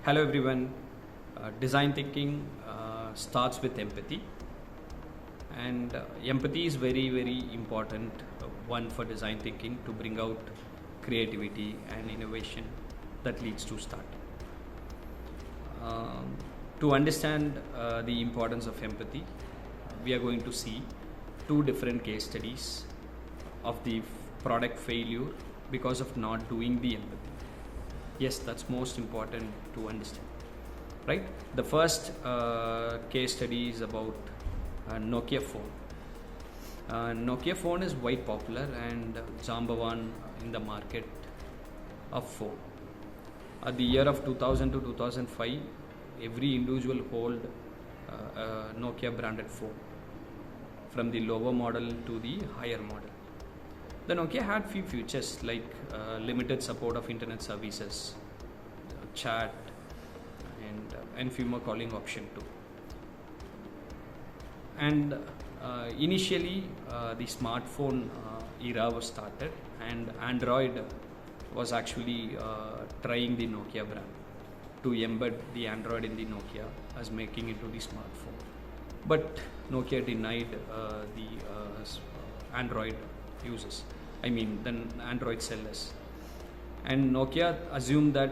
Hello everyone. Design thinking starts with empathy, and empathy is very important one for design thinking to bring out creativity and innovation that leads to start. To understand the importance of empathy, we are going to see two different case studies of the product failure because of not doing the empathy. Yes, that's most important to understand, right? The first case study is about Nokia phone. Nokia phone is quite popular and Jambavan in the market of phone. At the year of 2000 to 2005, every individual hold a Nokia branded phone, from the lower model to the higher model. The Nokia had few features like limited support of internet services, chat, and few more calling option too. And initially, the smartphone era was started, and Android was actually trying the Nokia brand to embed the Android in the Nokia as making it to the smartphone. But Nokia denied the Android users. I mean, the Android sellers. And Nokia assumed that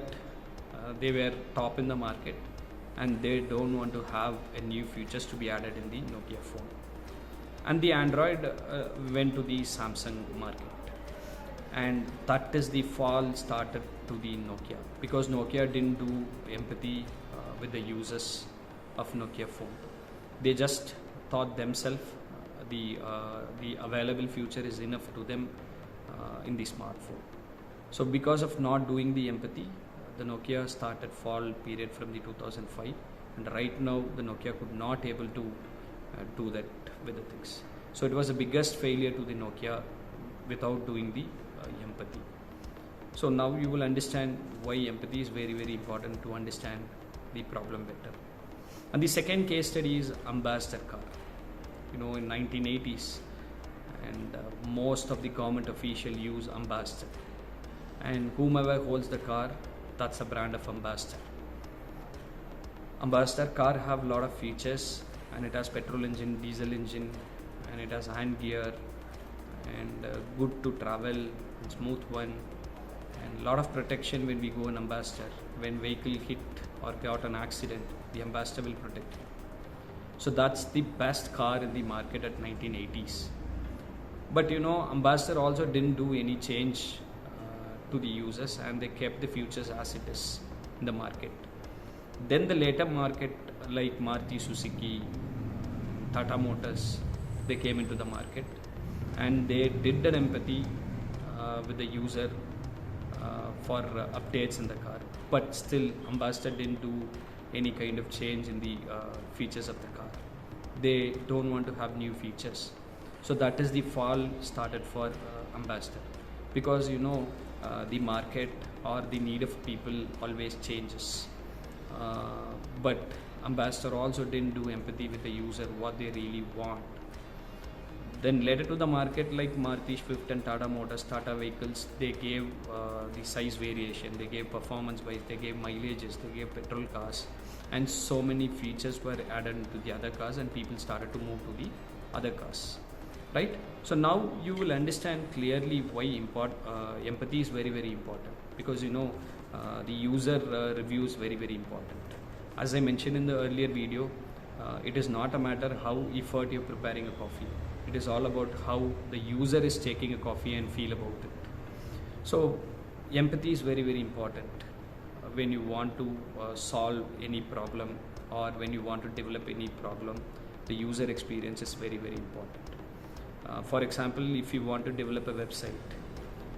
they were top in the market and they don't want to have a new features to be added in the Nokia phone. And the Android went to the Samsung market. And that is the fall started to the Nokia, because Nokia didn't do empathy with the users of Nokia phone. They just thought themselves the available future is enough to them in the smartphone. So because of not doing the empathy, the Nokia started fall period from the 2005, and right now the Nokia could not able to do that with the things. So it was the biggest failure to the Nokia without doing the empathy. So now you will understand why empathy is very important to understand the problem better. And the second case study is Ambassador car. In 1980s, and most of the government official use Ambassador, and whomever holds the car, that's a brand of Ambassador. Ambassador car have a lot of features, and it has petrol engine, diesel engine, and it has hand gear, and good to travel, and smooth one, and lot of protection when we go in Ambassador. When vehicle hit or got an accident, the Ambassador will protect you. So that's the best car in the market at 1980s. But Ambassador also didn't do any change to the users, and they kept the features as it is in the market. Then the later market like Maruti Suzuki, Tata Motors, they came into the market, and they did an empathy with the user for updates in the car. But still Ambassador didn't do any kind of change in the features of the car. They don't want to have new features. So that is the fall started for Ambassador, because the market or the need of people always changes. But Ambassador also didn't do empathy with the user, what they really want. Then later to the market like Maruti Swift and Tata Motors, Tata vehicles, they gave the size variation, they gave performance wise, they gave mileages, they gave petrol cars, and so many features were added to the other cars, and people started to move to the other cars, right? So now you will understand clearly why empathy is very important, because the user review is very important. As I mentioned in the earlier video, it is not a matter how effort you're preparing a coffee. It is all about how the user is taking a coffee and feel about it. So empathy is very important when you want to solve any problem, or when you want to develop any problem. The user experience is very important. For example, if you want to develop a website,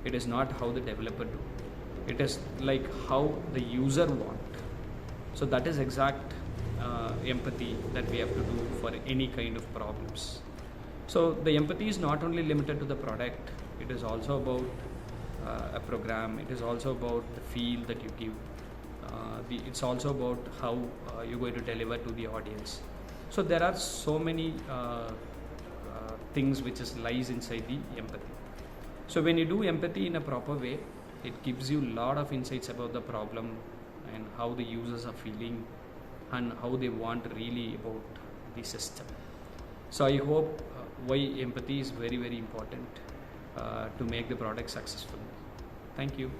it is not how the developer do. It is like how the user want. So that is exact empathy that we have to do for any kind of problems. So the empathy is not only limited to the product, it is also about a program, it is also about the feel that you give, it's also about how you're going to deliver to the audience. So there are so many things which lies inside the empathy. So when you do empathy in a proper way, it gives you a lot of insights about the problem, and how the users are feeling and how they want really about the system. So I hope why empathy is very, very important to make the product successful. Thank you.